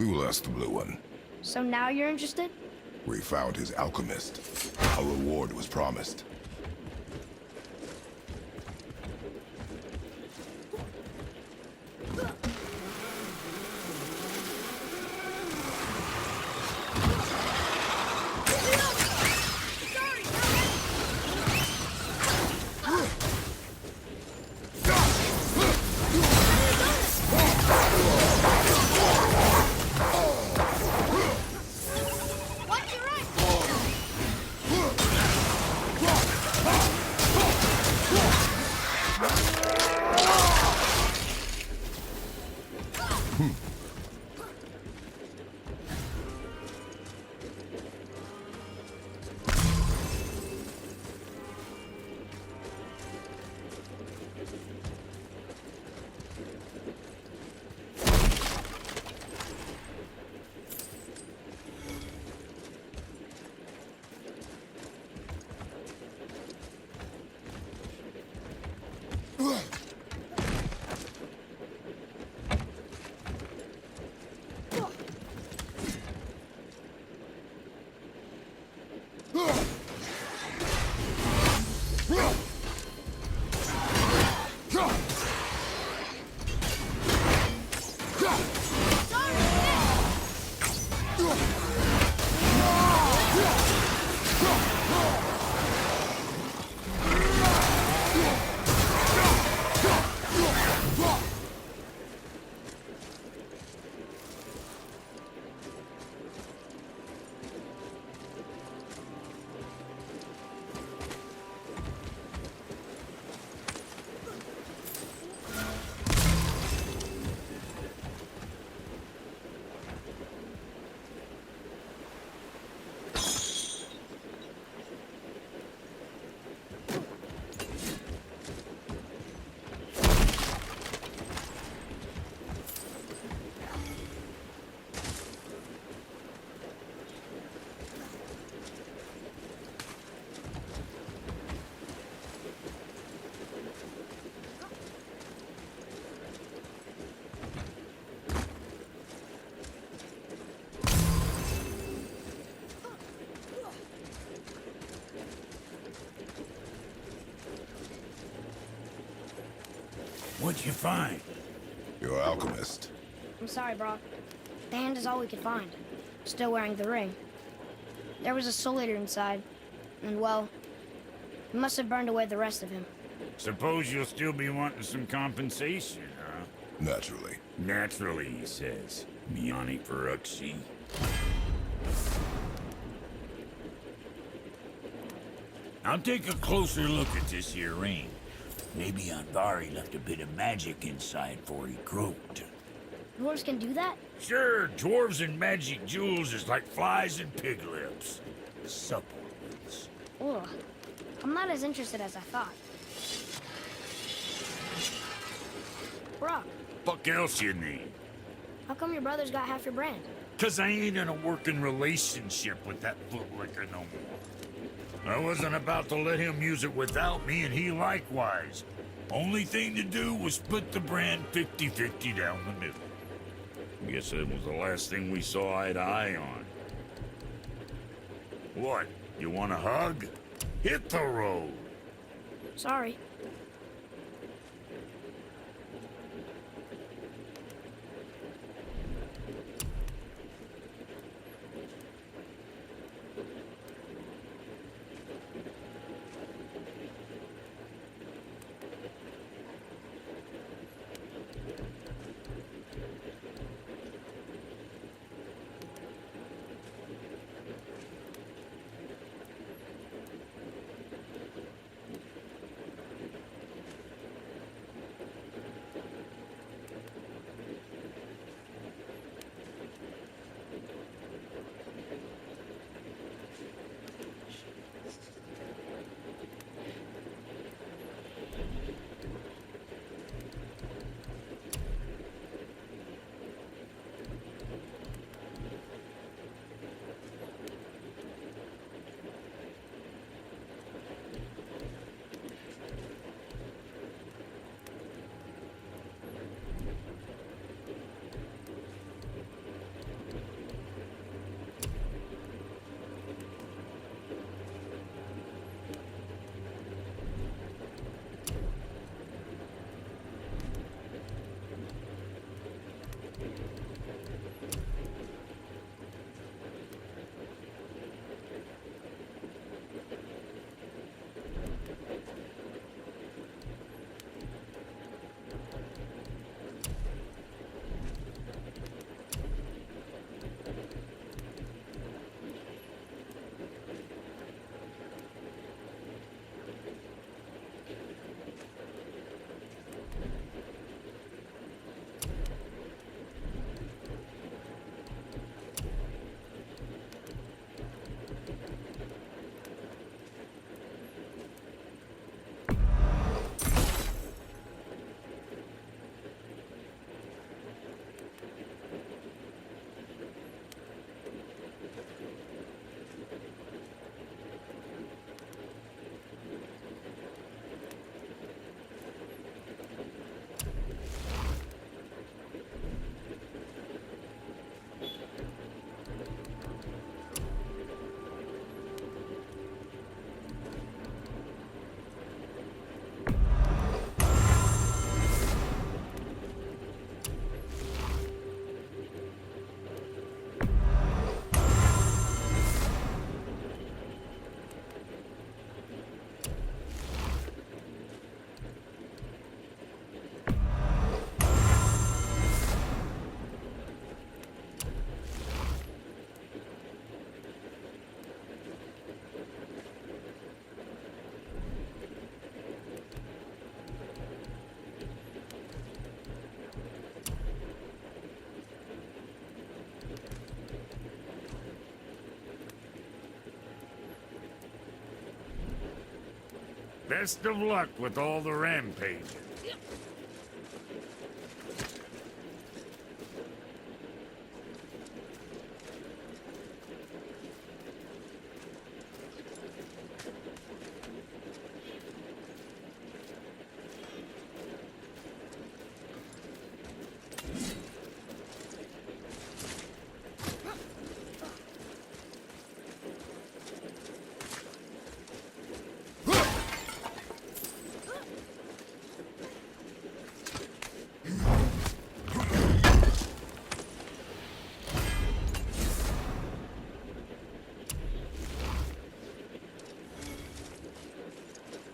We will ask the blue one. So now you're interested? We found his alchemist. A reward was promised. Watch your right! What'd you find? Your alchemist. I'm sorry, Brock. The hand is all we could find. Still wearing the ring. There was a soul eater inside, and well, he must have burned away the rest of him. Suppose you'll still be wanting some compensation, huh? Naturally. Naturally, he says. Miani Peruxi. I'll take a closer look at this here ring. Maybe Andvari left a bit of magic inside before he croaked. Dwarves can do that? Sure, dwarves and magic jewels is like flies and pig lips. Supplements. Ugh. I'm not as interested as I thought. Brock, Fuck else you need? how come your brother's got half your brand? 'Cause I ain't in a working relationship with that footlicker no more. I wasn't about to let him use it without me, and he likewise. Only thing to do was split the brand 50-50 down the middle. Guess that was the last thing we saw eye to eye on. What? You want a hug? Hit the road! Sorry. Best of luck with all the rampaging.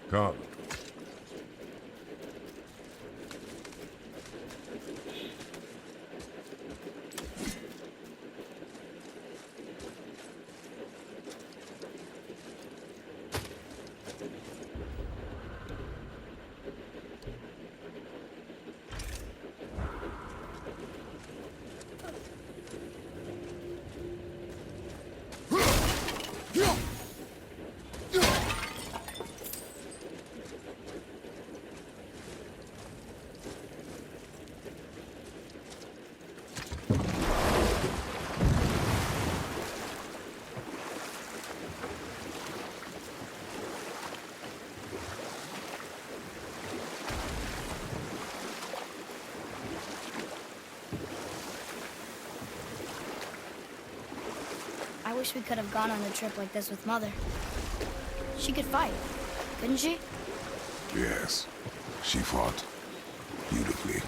Come. I wish we could have gone on a trip like this with Mother. She could fight, couldn't she? Yes. She fought beautifully.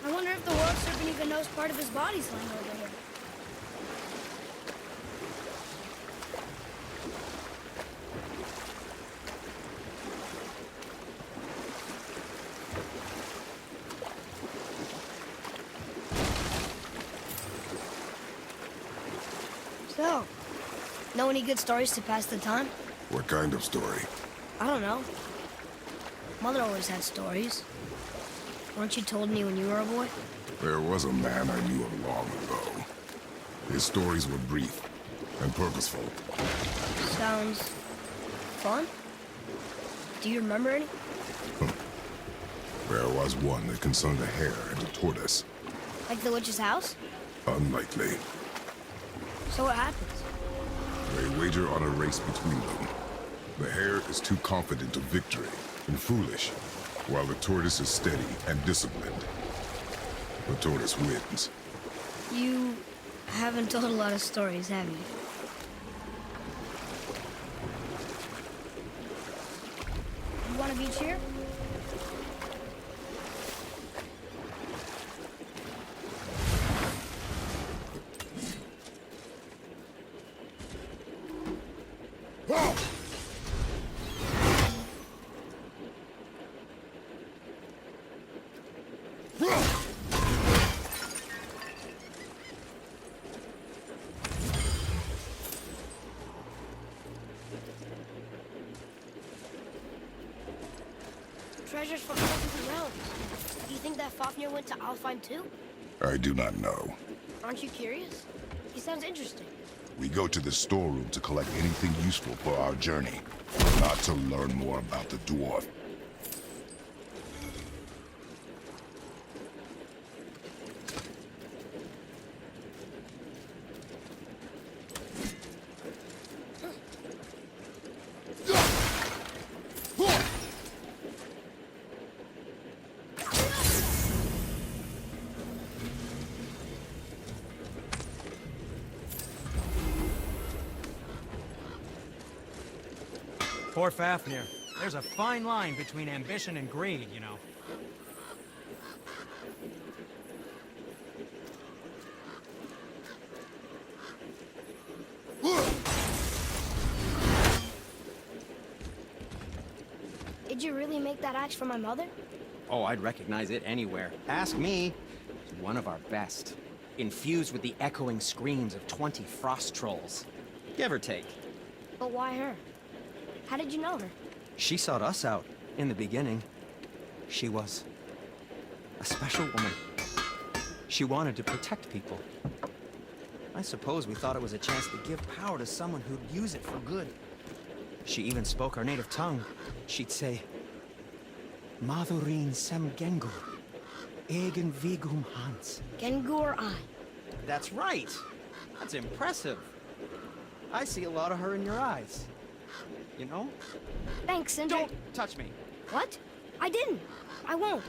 I wonder if the world serpent even knows part of his body's lying over here. So, know any good stories to pass the time? What kind of story? I don't know. Mother always had stories. Weren't you told me when you were a boy? There was a man I knew of long ago. His stories were brief and purposeful. Sounds fun. Do you remember any? There was one that concerned a hare and a tortoise. Like the witch's house? Unlikely. So what happens? They wager on a race between them. The hare is too confident of victory and foolish, while the tortoise is steady and disciplined. The tortoise wins. You haven't told a lot of stories, have you? You want a beach here? Treasures from all through the realms. Do you think that Fafnir went to Alfheim too? I do not know. Aren't you curious? He sounds interesting. We go to the storeroom to collect anything useful for our journey, not to learn more about the dwarf. Poor Fafnir. There's a fine line between ambition and greed, you know. Did you really make that axe for my mother? Oh, I'd recognize it anywhere. Ask me. It's one of our best. infused with the echoing screams of 20 frost trolls. Give or take. But why her? How did you know her? She sought us out in the beginning. She was a special woman. She wanted to protect people. I suppose we thought it was a chance to give power to someone who'd use it for good. She even spoke our native tongue. She'd say, Madurin sem Gengur, egen vigum Hans. Gengur I. That's right. That's impressive. I see a lot of her in your eyes. You know? Thanks, Sindri. Don't touch me. What? I didn't. I won't.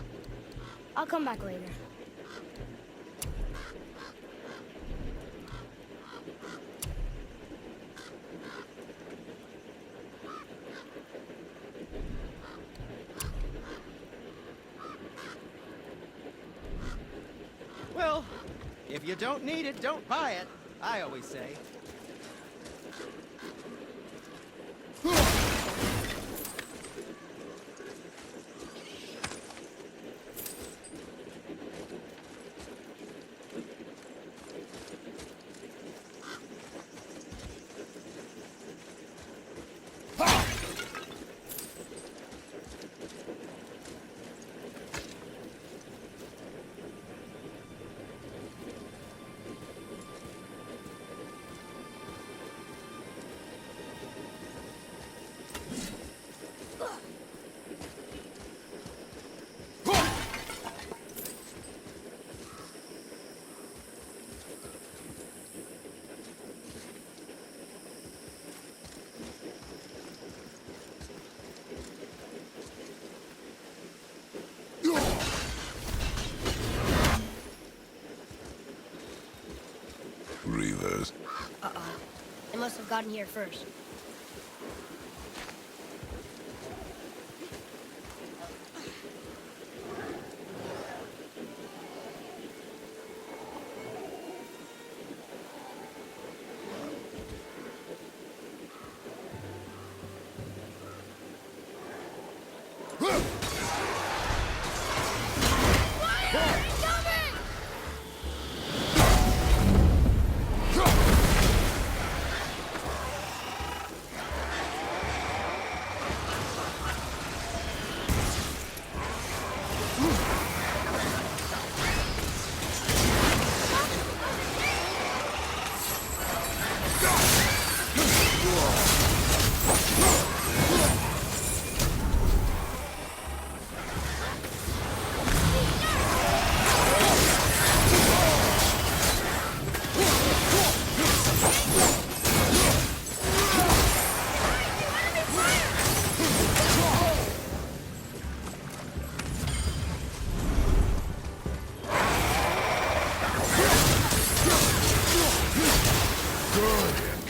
I'll come back later. Well, if you don't need it, don't buy it, I always say. Reavers. Uh-oh. They must have gotten here first.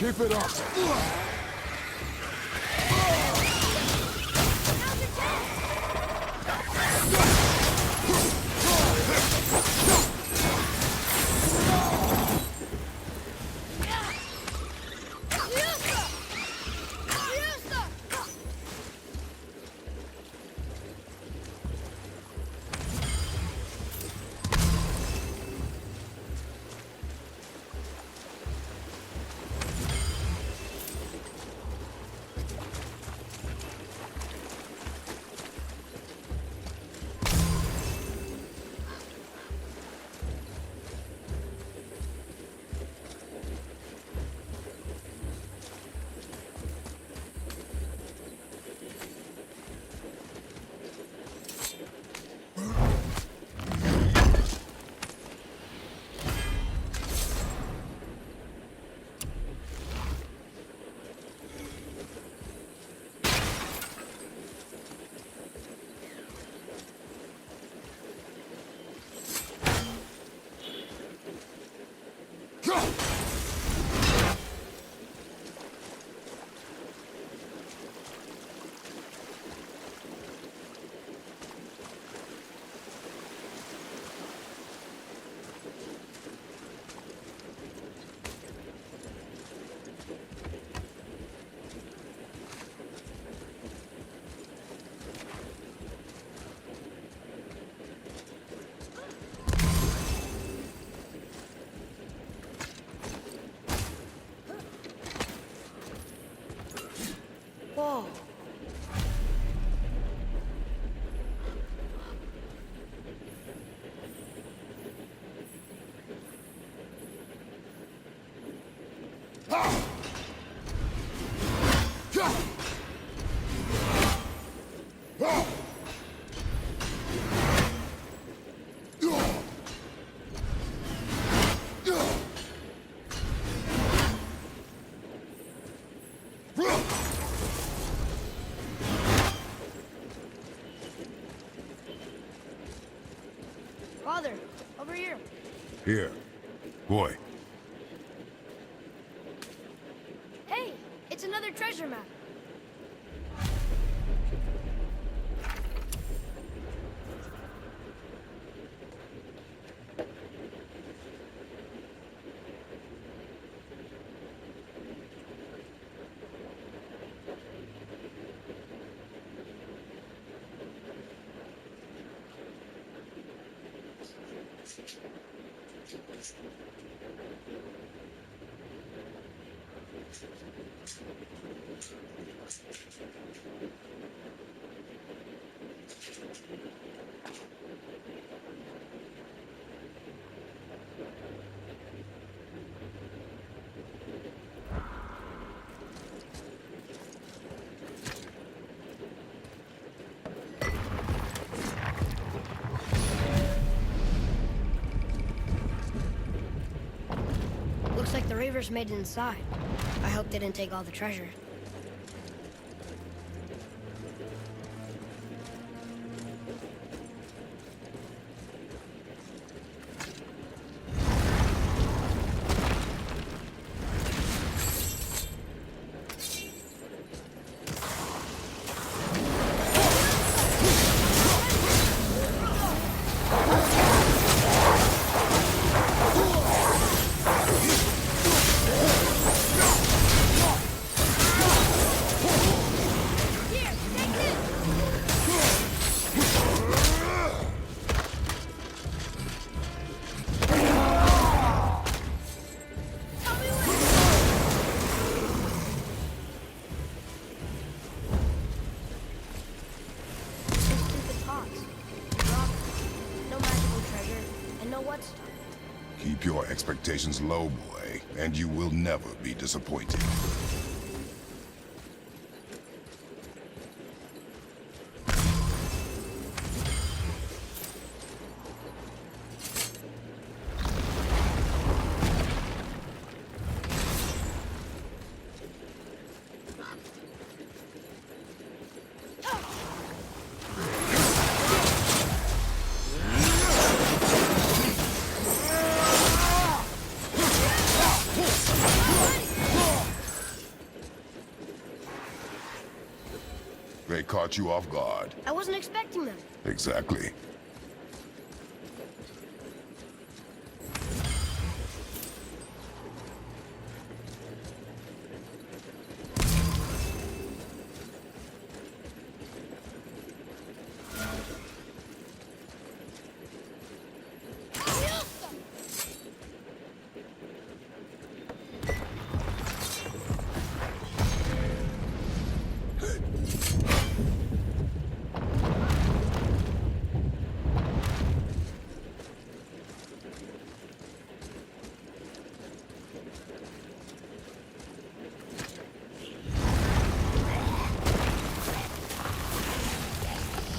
Keep it up. Father, over here. Here. Boy, Hey, it's another treasure map. Looks like the Reavers made it inside. I hope they didn't take all the treasure. keep your expectations low, boy, and you will never be disappointed. They caught you off guard. I wasn't expecting them. Exactly.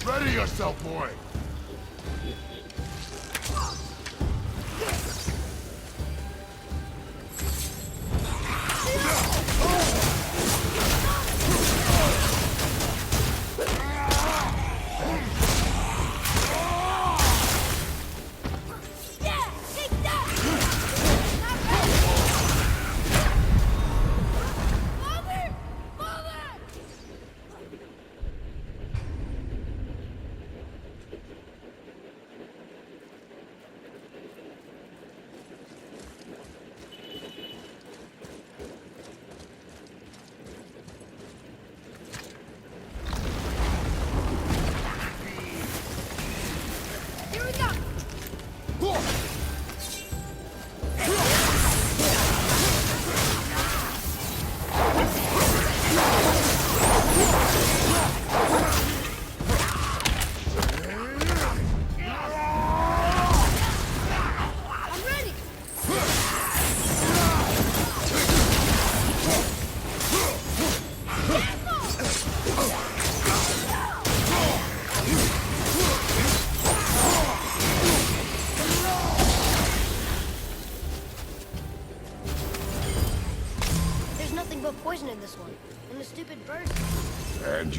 Ready yourself, boy!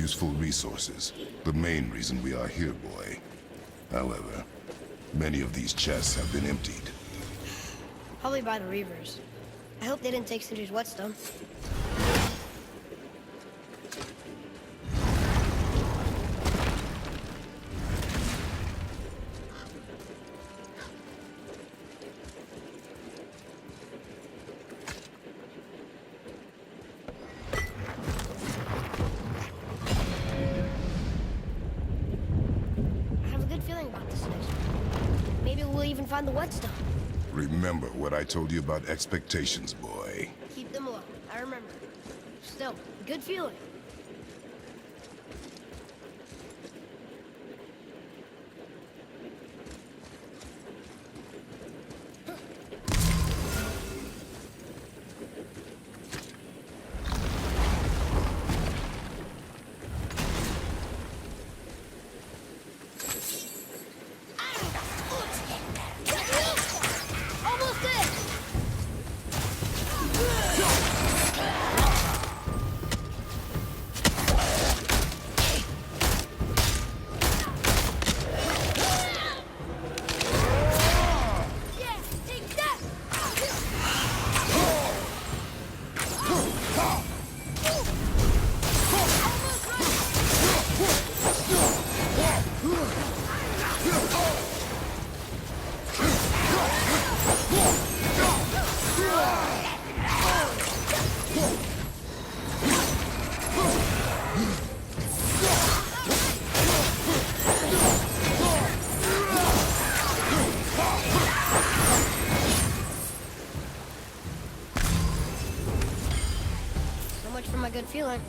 useful resources. The main reason we are here, boy. However, many of these chests have been emptied. Probably by the Reavers. I hope they didn't take Cinder's whetstone. I have a good feeling about this next one. Maybe we'll even find the whetstone. Remember what I told you about expectations, boy. Keep them low. I remember. Still, good feeling. Almost there! Yeah, take that! So much for my good feeling.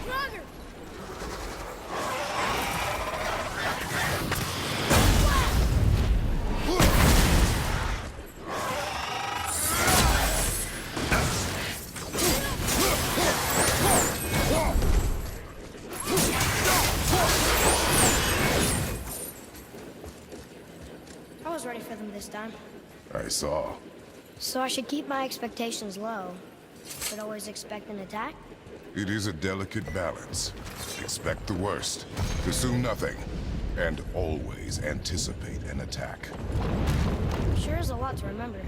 Roger! I was ready for them this time. I saw. So I should keep my expectations low, but always expect an attack? It is a delicate balance. Expect the worst, assume nothing, and always anticipate an attack. Sure is a lot to remember.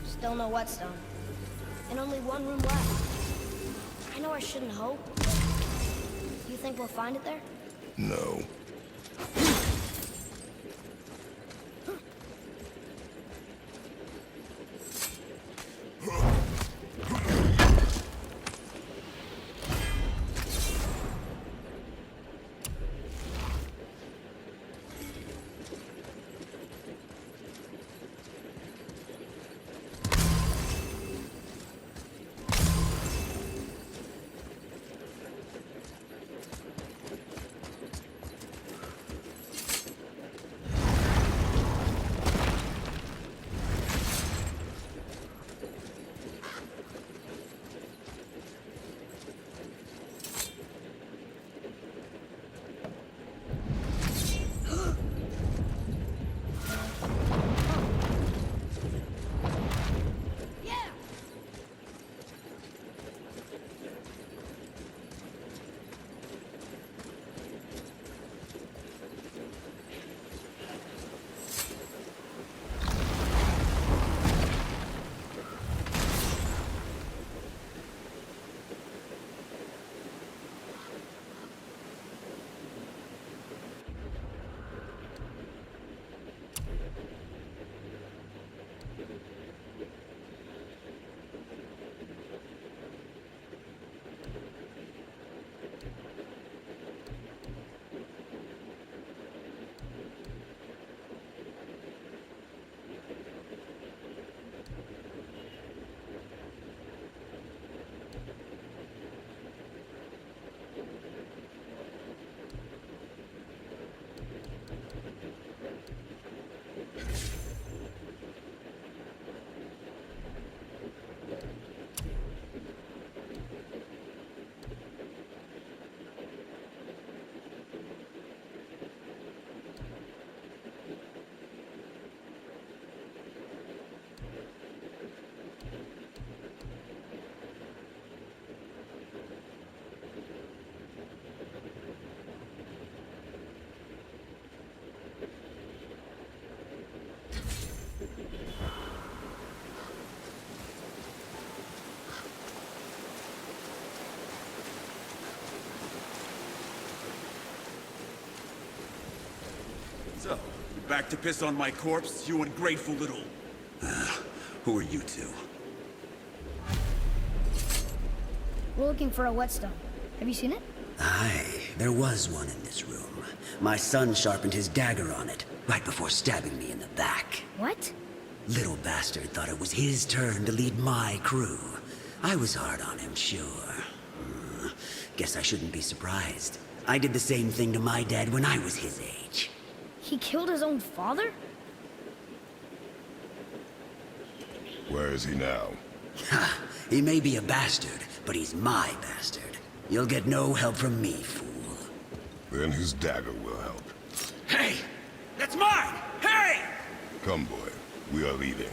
Still no whetstone. And only one room left. I know I shouldn't hope. You think we'll find it there? No. Back to piss on my corpse, you ungrateful little... who are you two? We're looking for a whetstone. Have you seen it? Aye, there was one in this room. My son sharpened his dagger on it, right before stabbing me in the back. What? Little bastard thought it was his turn to lead my crew. I was hard on him, sure. Guess I shouldn't be surprised. I did the same thing to my dad when I was his age. He killed his own father? Where is he now? Ha! He may be a bastard, but he's my bastard. You'll get no help from me, fool. Then his dagger will help. Hey! That's mine! Hey! Come, boy. We are leaving.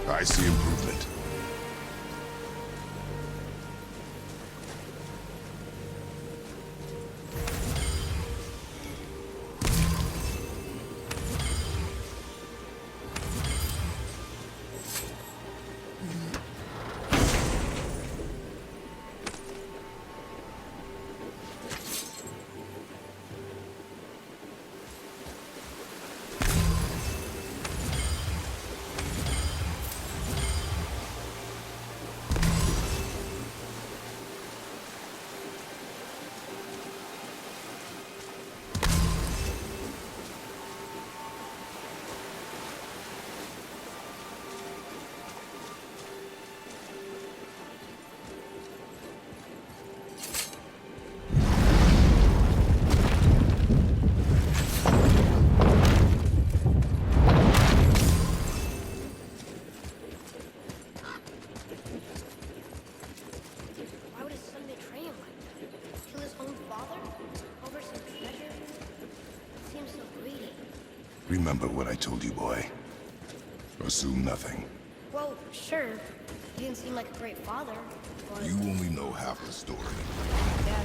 I see improvement. Why would his son betray him like that? Kill his own father? Over some treasure? Seems so greedy. Remember what I told you, boy. Assume nothing. Well, sure. He didn't seem like a great father, but... You only know half the story. Yeah.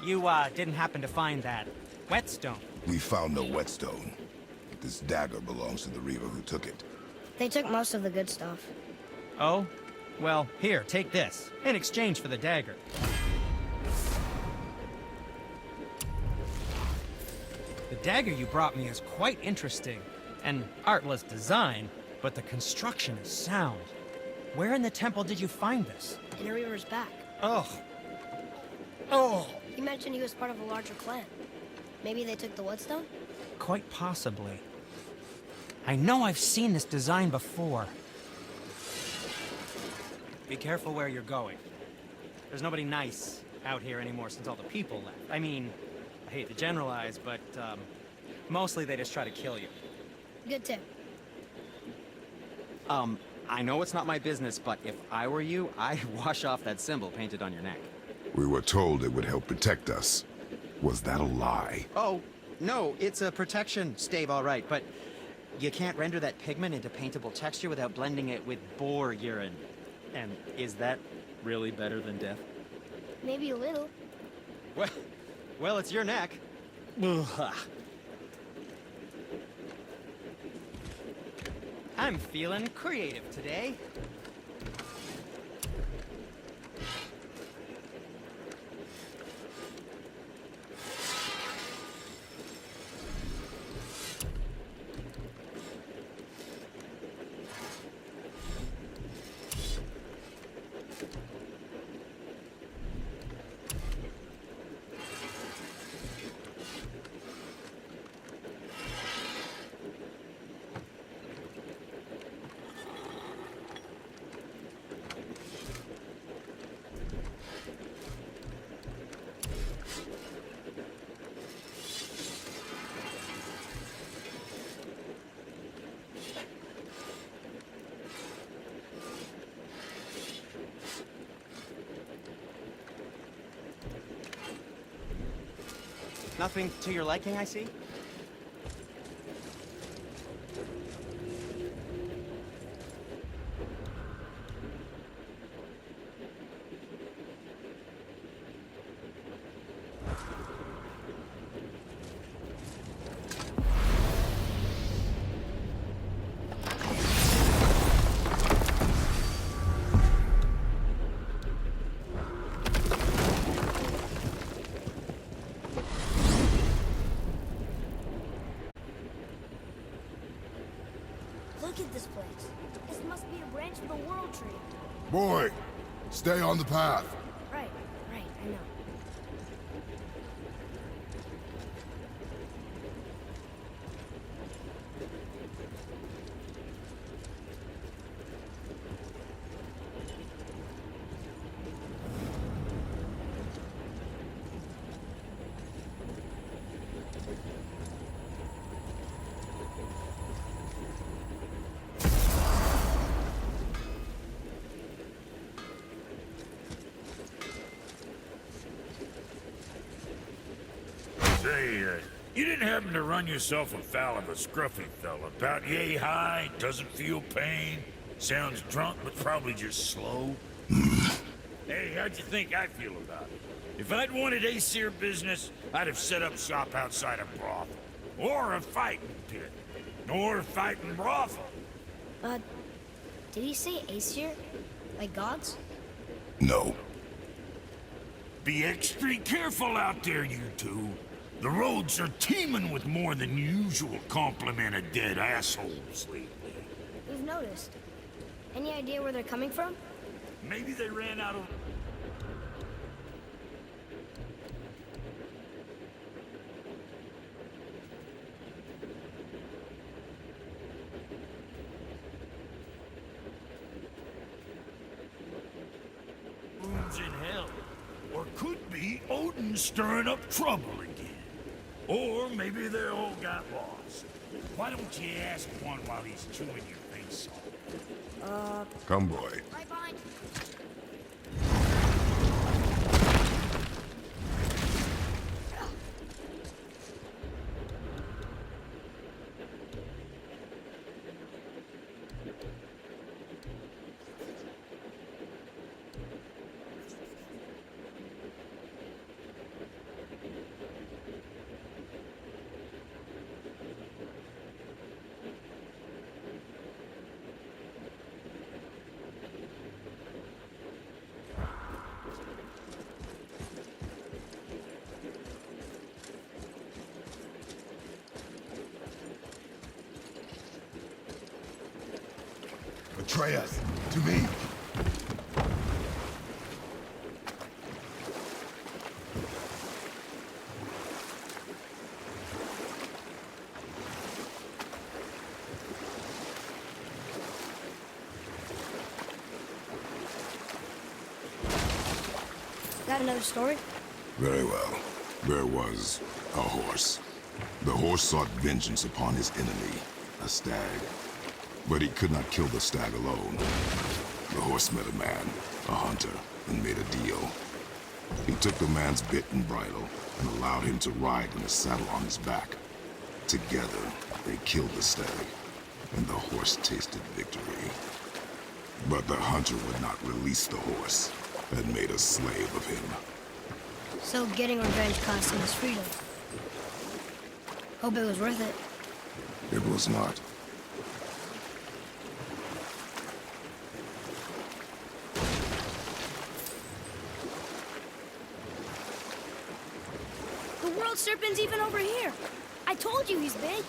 You, didn't happen to find that whetstone? We found no whetstone. But this dagger belongs to the Reaver who took it. They took most of the good stuff. Oh? Well, here, take this, in exchange for the dagger. The dagger you brought me is quite interesting. An artless design, but the construction is sound. Where in the temple did you find this? In a Reaver's back. Oh. Oh! He mentioned he was part of a larger clan. Maybe they took the whetstone? Quite possibly. I know I've seen this design before. Be careful where you're going. There's nobody nice out here anymore since all the people left. I mean, I hate to generalize, but, mostly they just try to kill you. Good tip. I know it's not my business, but if I were you, I'd wash off that symbol painted on your neck. We were told it would help protect us. Was that a lie? Oh, no, it's a protection stave, all right, but you can't render that pigment into paintable texture without blending it with boar urine. And is that really better than death? Maybe a little. Well, it's your neck. Ugh. I'm feeling creative today. Nothing to your liking, I see? Look at this place. This must be a branch of the World Tree. Boy, stay on the path. Right, I know. Say, you didn't happen to run yourself afoul of a scruffy fella, about yay high, doesn't feel pain, sounds drunk but probably just slow? Hey, how'd you think I feel about it? If I'd wanted Aesir business, I'd have set up shop outside a brothel. Or a fighting pit. Or a fighting brothel. Did he say Aesir? Like gods? No. Be extra careful out there, you two. The roads are teeming with more than usual complement of dead assholes lately. We've noticed. Any idea where they're coming from? Maybe they ran out of... rooms in hell. Or could be Odin stirring up trouble again. Or maybe they all got lost. Why don't you ask one while he's chewing your face off? Come, boy. Right behind. betray us? To me? Got another story? Very well. There was a horse. The horse sought vengeance upon his enemy, a stag. But he could not kill the stag alone. The horse met a man, a hunter, and made a deal. He took the man's bit and bridle and allowed him to ride in a saddle on his back. Together, they killed the stag, and the horse tasted victory. But the hunter would not release the horse and made a slave of him. So getting revenge cost him his freedom. Hope it was worth it. It was not. The world serpent's even over here. I told you he's big.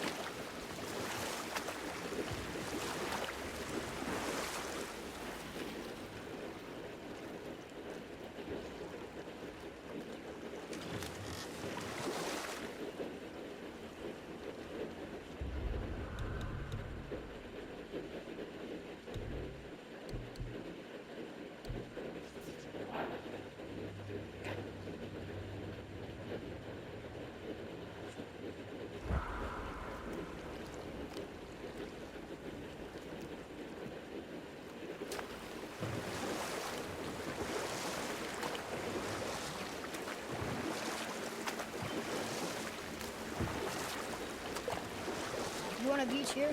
You want a beach here?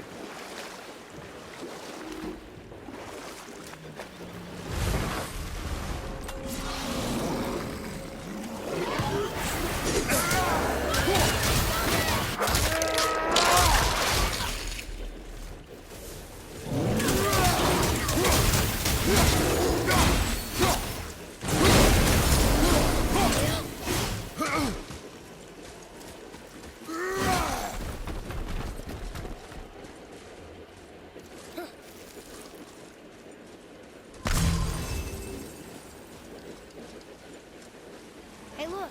Hey, look.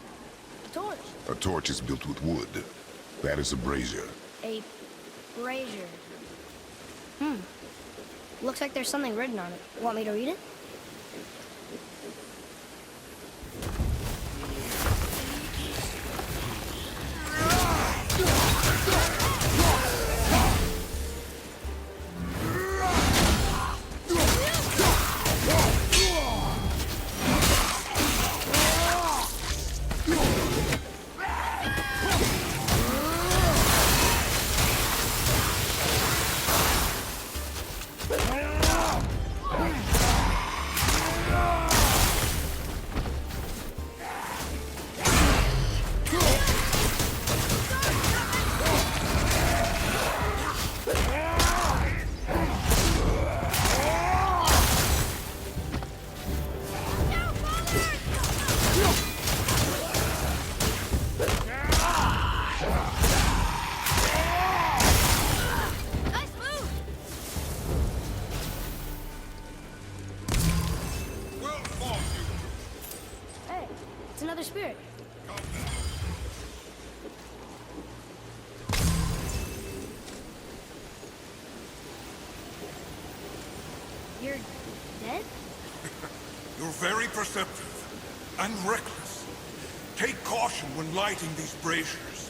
A torch. A torch is built with wood. That is a brazier. A brazier. Looks like there's something written on it. Want me to read it? It's another spirit. You're dead? You're very perceptive and reckless. Take caution when lighting these braziers.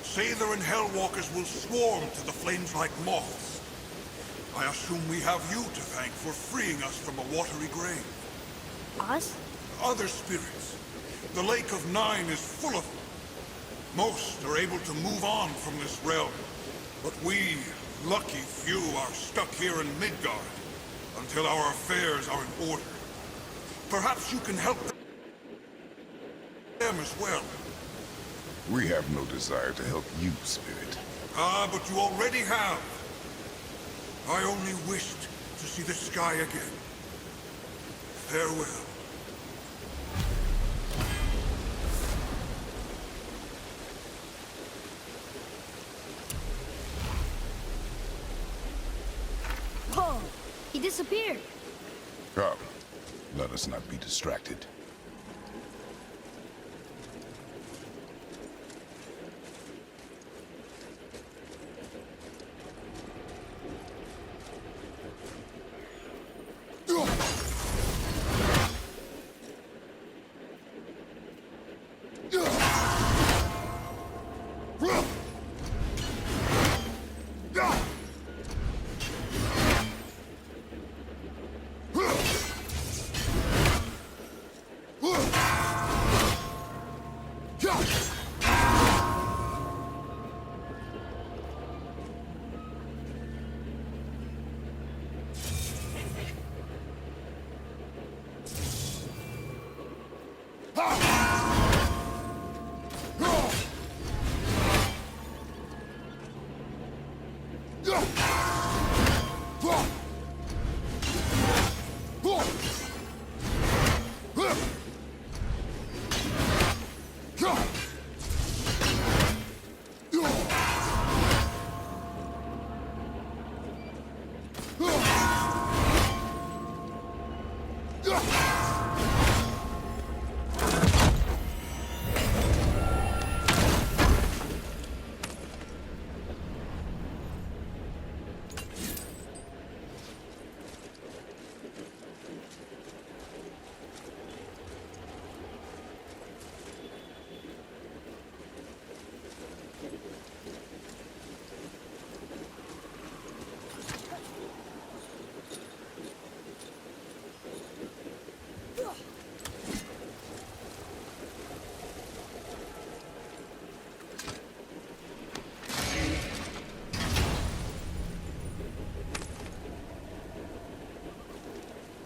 Sather and Hellwalkers will swarm to the flames like moths. I assume we have you to thank for freeing us from a watery grave. Us? Other spirits. The Lake of Nine is full of them. Most are able to move on from this realm, but we, lucky few, are stuck here in Midgard until our affairs are in order. Perhaps you can help them as well. We have no desire to help you, Spirit. Ah, but you already have. I only wished to see the sky again. Farewell. Whoa! He disappeared. Come, let us not be distracted.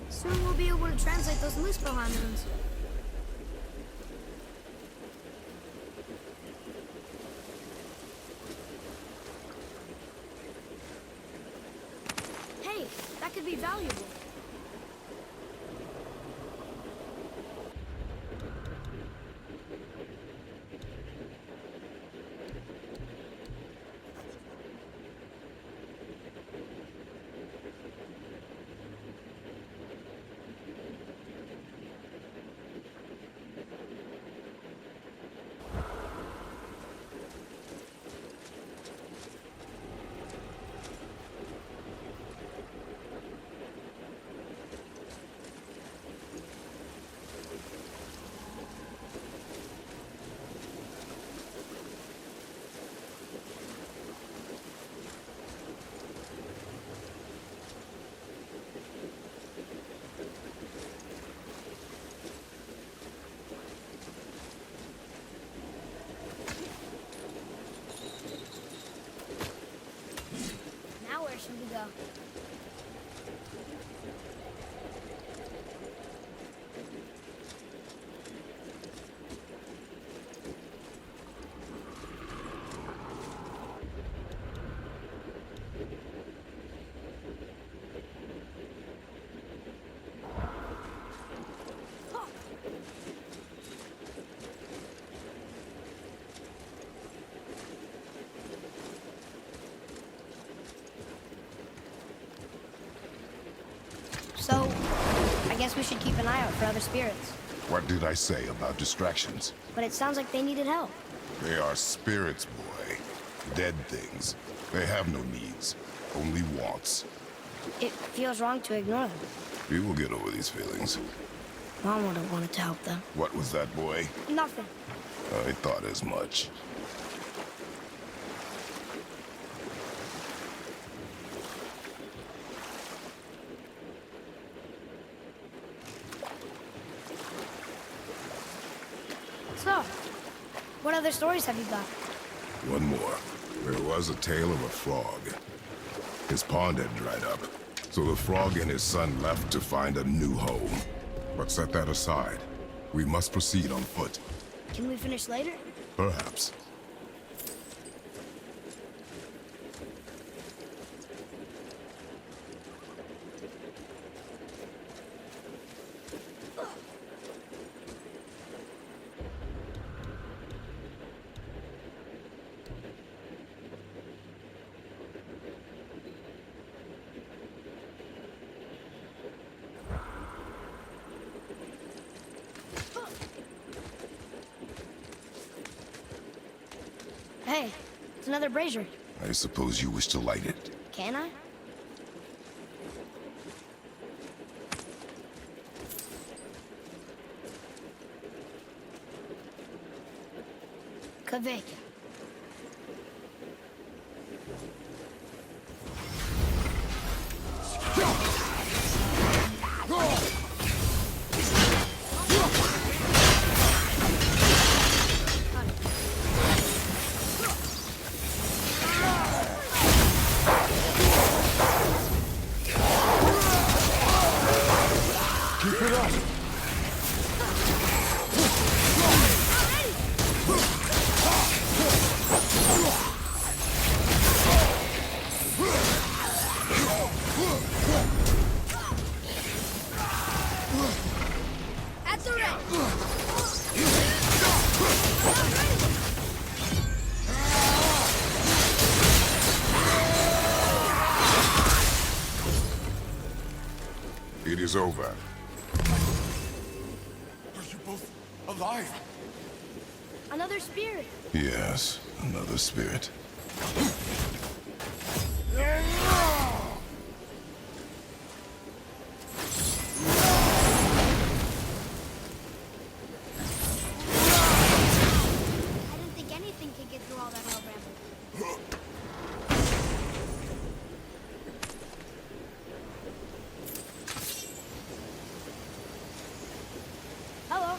Soon we'll be able to translate those Muspelheim runes. Hey, that could be valuable. Now where should we go? So, I guess we should keep an eye out for other spirits. What did I say about distractions? But it sounds like they needed help. They are spirits, boy. Dead things. They have no needs, only wants. It feels wrong to ignore them. We will get over these feelings. Mom would have wanted to help them. What was that, boy? Nothing. I thought as much. So, what other stories have you got? One more. There was a tale of a frog. His pond had dried up, so the frog and his son left to find a new home. But set that aside. We must proceed on foot. Can we finish later? Perhaps. Hey, it's another brazier. I suppose you wish to light it. Can I? Kavik. Keep it up! At the ring! It is over. Are you both alive? Another spirit. Yes, another spirit. I didn't think anything could get through all that hell bramble. Hello.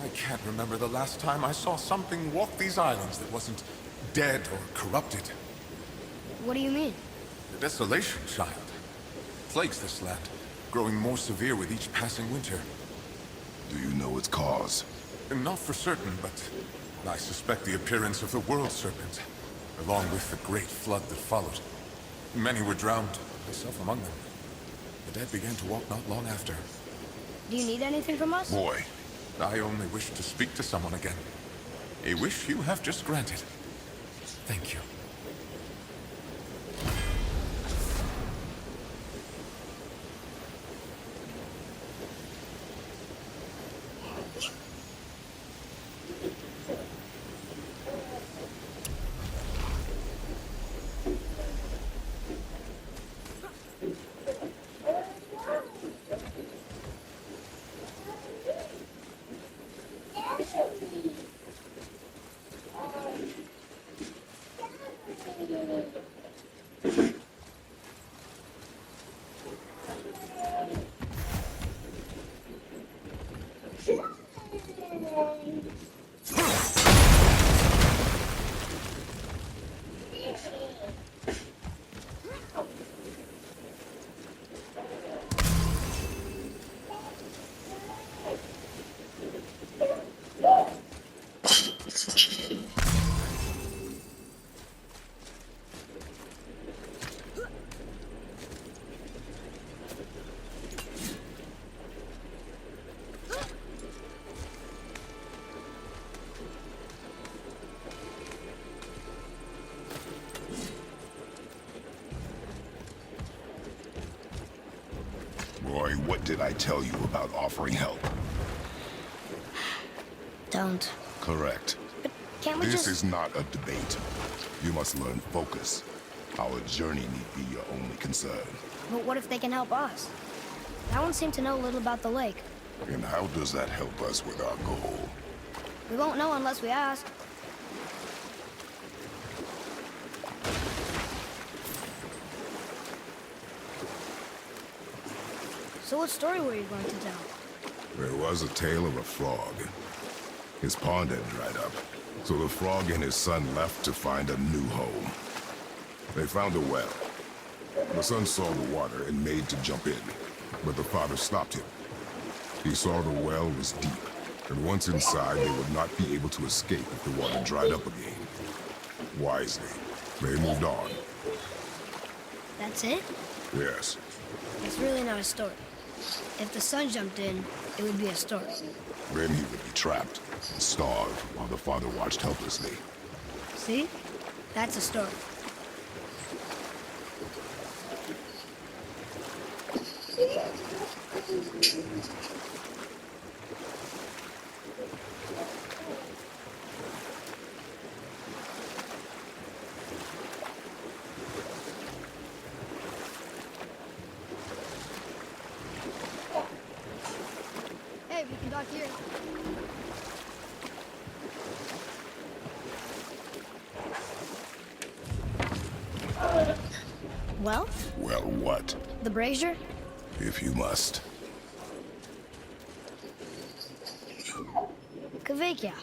I can't remember the last time I saw something walk these islands that wasn't dead or corrupted. What do you mean? The desolation, child. Plagues this land, growing more severe with each passing winter. Do you know its cause? Not for certain, but I suspect the appearance of the World Serpent, along with the great flood that followed. Many were drowned, myself among them. The dead began to walk not long after. Do you need anything from us? Boy, I only wish to speak to someone again. A wish you have just granted. Thank you. Roy, what did I tell you about offering help? Don't. Correct. But can't we This just... is not a debate. You must learn focus. Our journey need be your only concern. But what if they can help us? That one seemed to know a little about the lake. And how does that help us with our goal? We won't know unless we ask. So what story were you going to tell? There was a tale of a frog. His pond had dried up, so the frog and his son left to find a new home. They found a well. The son saw the water and made to jump in, but the father stopped him. He saw the well was deep, and once inside, they would not be able to escape if the water dried up again. Wisely, they moved on. That's it? Yes, It's really not a story. If the sun jumped in, it would be a story. then he would be trapped and starve while the father watched helplessly. See? That's a story. Well, Well, what? the brazier? If you must. Kvekia.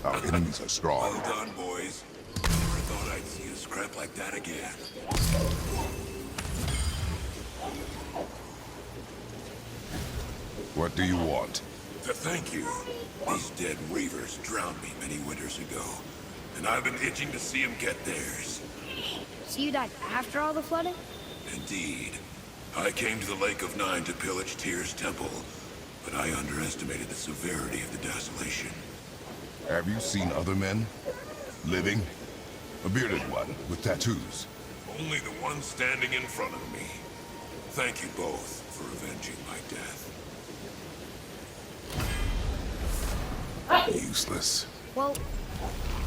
Our enemies are strong. Well done, boys. Never thought I'd see a scrap like that again. What do you want? To thank you. These dead reavers drowned me many winters ago, and I've been itching to see them get theirs. So you died after all the flooding? Indeed. I came to the Lake of Nine to pillage Tyr's temple, but I underestimated the severity of the desolation. Have you seen other men? Living? A bearded one with tattoos. Only the one standing in front of me. Thank you both for avenging my death. Useless. Well,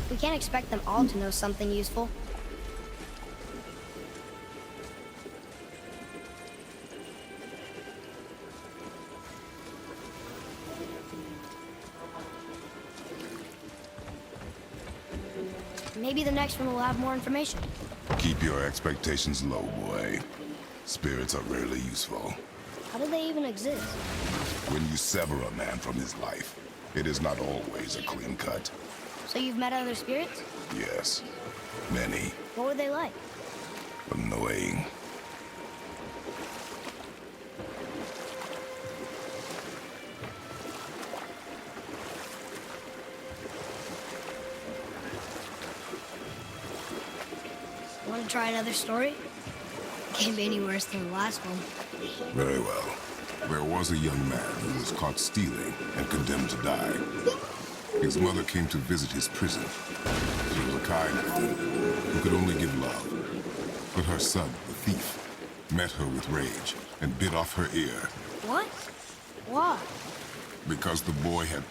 we can't expect them all to know something useful. Maybe the next one will have more information. Keep your expectations low, boy. Spirits are rarely useful. How do they even exist? When you sever a man from his life, it is not always a clean cut. So you've met other spirits? Yes. Many. What were they like? Annoying. Want to try another story? Can't be any worse than the last one. Very well. There was a young man who was caught stealing and condemned to die. His mother came to visit his prison. She was a kind woman who could only give love. But her son, the thief, met her with rage and bit off her ear What? Why? because the boy had